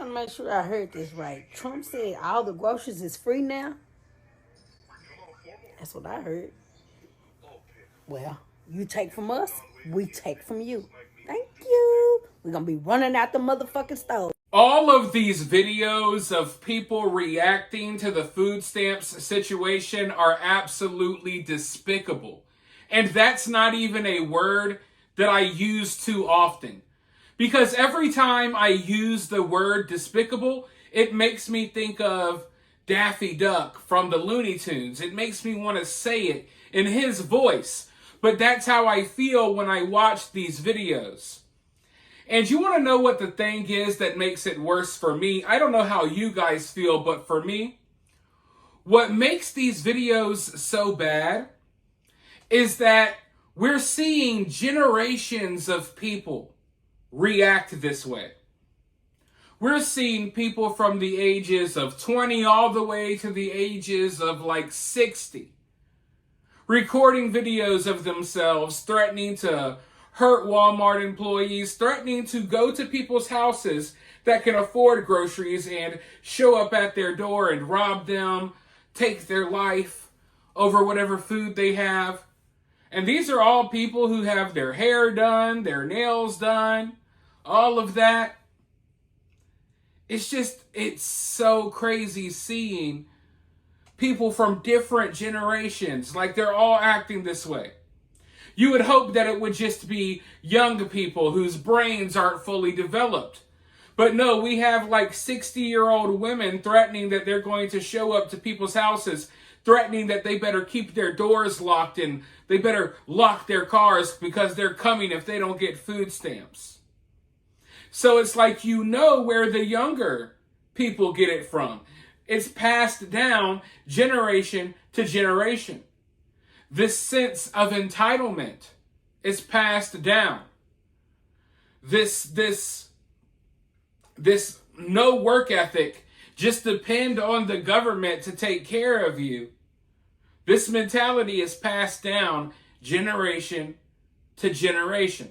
trying to make sure I heard this right. Trump said all the groceries is free now. That's what I heard. Well, you take from us, we take from you. Thank you. We're gonna be running out the motherfucking stove. All of these videos of people reacting to the food stamps situation are absolutely despicable. And that's not even a word that I use too often. Because every time I use the word despicable, it makes me think of Daffy Duck from the Looney Tunes. It makes me want to say it in his voice. But that's how I feel when I watch these videos. And you want to know what the thing is that makes it worse for me? I don't know how you guys feel, but for me, what makes these videos so bad is that we're seeing generations of people react this way. We're seeing people from the ages of 20 all the way to the ages of like 60 recording videos of themselves threatening to hurt Walmart employees, threatening to go to people's houses that can afford groceries and show up at their door and rob them, take their life over whatever food they have. And these are all people who have their hair done, their nails done, all of that. It's so crazy seeing people from different generations, like they're all acting this way. You would hope that it would just be young people whose brains aren't fully developed. But no, we have like 60-year-old women threatening that they're going to show up to people's houses, threatening that they better keep their doors locked and they better lock their cars because they're coming if they don't get food stamps. So it's like you know where the younger people get it from. It's passed down generation to generation. This sense of entitlement is passed down. This no work ethic, just depend on the government to take care of you. This mentality is passed down generation to generation.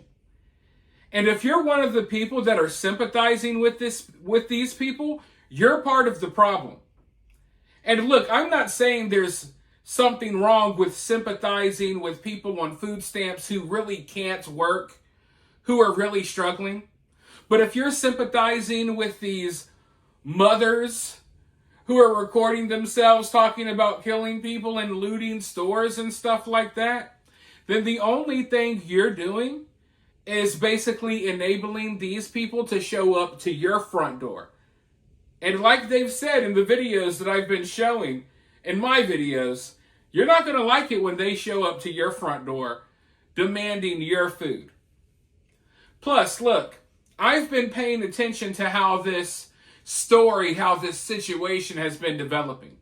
And if you're one of the people that are sympathizing with these people, you're part of the problem. And look, I'm not saying there's something wrong with sympathizing with people on food stamps who really can't work, who are really struggling. But if you're sympathizing with these mothers who are recording themselves talking about killing people and looting stores and stuff like that, then the only thing you're doing is basically enabling these people to show up to your front door. And like they've said in the videos that I've been showing, in my videos, you're not going to like it when they show up to your front door demanding your food. Plus, look, I've been paying attention to how this story, how this situation has been developing.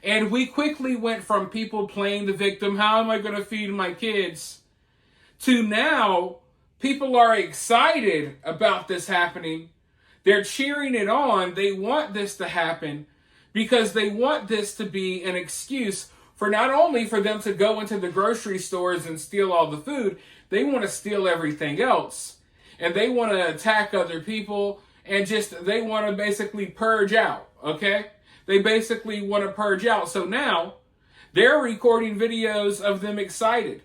And we quickly went from people playing the victim, how am I going to feed my kids, to now people are excited about this happening. They're cheering it on. They want this to happen because they want this to be an excuse for not only for them to go into the grocery stores and steal all the food, they want to steal everything else. And they want to attack other people and they want to basically purge out, okay? They basically want to purge out. So now they're recording videos of them excited,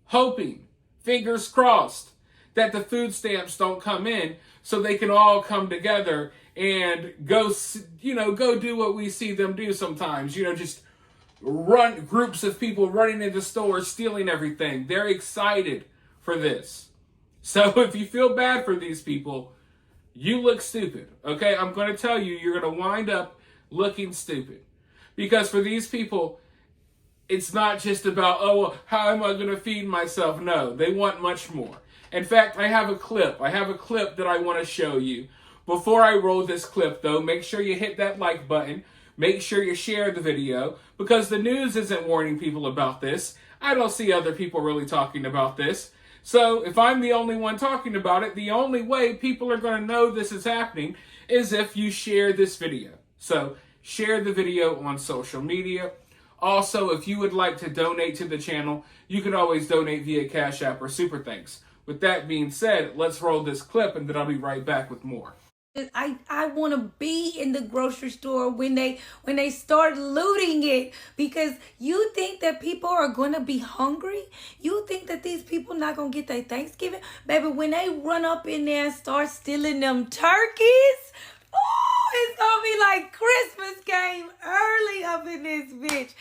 hoping, fingers crossed, that the food stamps don't come in so they can all come together and go do what we see them do sometimes, just run groups of people running into stores, stealing everything. They're excited for this. So if you feel bad for these people, you look stupid, okay? I'm going to tell you, you're going to wind up looking stupid. Because for these people, it's not just about, oh, how am I going to feed myself? No, they want much more. In fact, I have a clip that I want to show you. Before I roll this clip, though, make sure you hit that like button. Make sure you share the video, because the news isn't warning people about this. I don't see other people really talking about this. So if I'm the only one talking about it, the only way people are going to know this is happening is if you share this video. So share the video on social media. Also, if you would like to donate to the channel, you can always donate via Cash App or Super Thanks. With that being said, let's roll this clip and then I'll be right back with more. I want to be in the grocery store when they start looting it, because you think that people are going to be hungry? You think that these people not going to get their Thanksgiving? Baby, when they run up in there and start stealing them turkeys, oh, it's going to be like Christmas came early up in this bitch.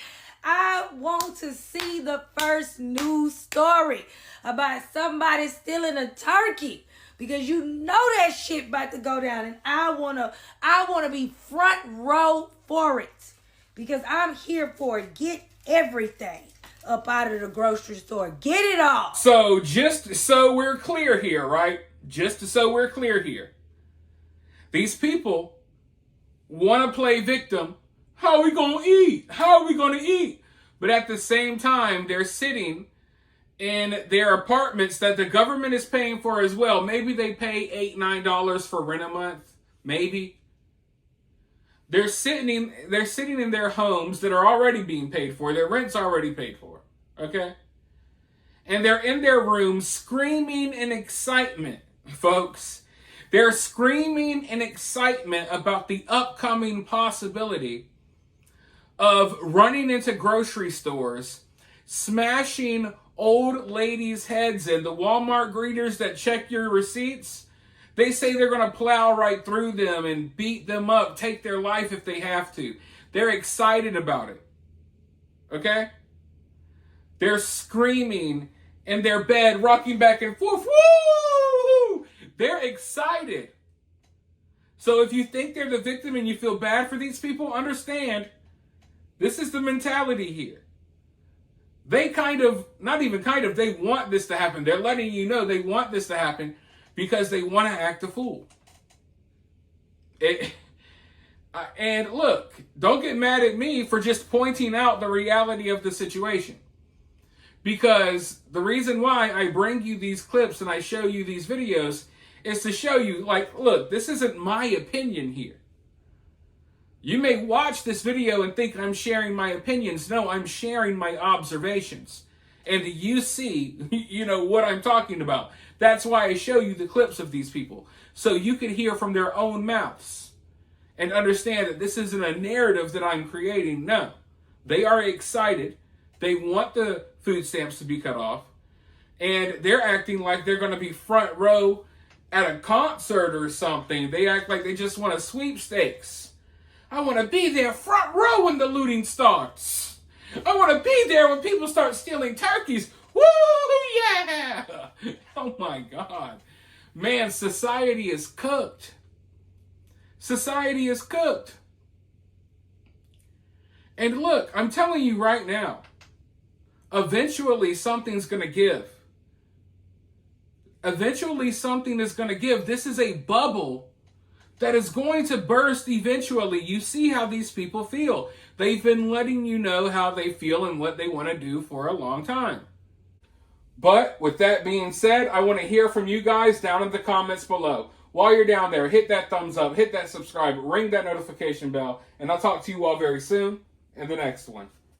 I want to see the first news story about somebody stealing a turkey, because you know that shit about to go down, and I wanna be front row for it, because I'm here for it. Get everything up out of the grocery store. Get it all. So just so we're clear here, right? Just so we're clear here. These people want to play victim. How are we going to eat? How are we going to eat? But at the same time, they're sitting in their apartments that the government is paying for as well. Maybe they pay $8, $9 for rent a month. Maybe. They're sitting in their homes that are already being paid for. Their rent's already paid for. Okay? And they're in their rooms screaming in excitement, folks. They're screaming in excitement about the upcoming possibility of running into grocery stores, smashing old ladies' heads in. The Walmart greeters that check your receipts, they say they're going to plow right through them and beat them up, take their life if they have to. They're excited about it. Okay? They're screaming in their bed, rocking back and forth. Woo! They're excited. So if you think they're the victim and you feel bad for these people, understand, this is the mentality here. They they want this to happen. They're letting you know they want this to happen because they want to act a fool. And look, don't get mad at me for just pointing out the reality of the situation. Because the reason why I bring you these clips and I show you these videos is to show you, like, look, this isn't my opinion here. You may watch this video and think I'm sharing my opinions. No, I'm sharing my observations. And you see, what I'm talking about. That's why I show you the clips of these people. So you can hear from their own mouths and understand that this isn't a narrative that I'm creating. No, they are excited. They want the food stamps to be cut off. And they're acting like they're going to be front row at a concert or something. They act like they just want a sweepstakes. I want to be there front row when the looting starts. I want to be there when people start stealing turkeys. Woo, yeah! Oh my God. Man, society is cooked. Society is cooked. And look, I'm telling you right now, eventually something's going to give. Eventually something is going to give. This is a bubble that is going to burst eventually. You see how these people feel. They've been letting you know how they feel and what they want to do for a long time. But with that being said, I want to hear from you guys down in the comments below. While you're down there, hit that thumbs up, hit that subscribe, ring that notification bell, and I'll talk to you all very soon in the next one.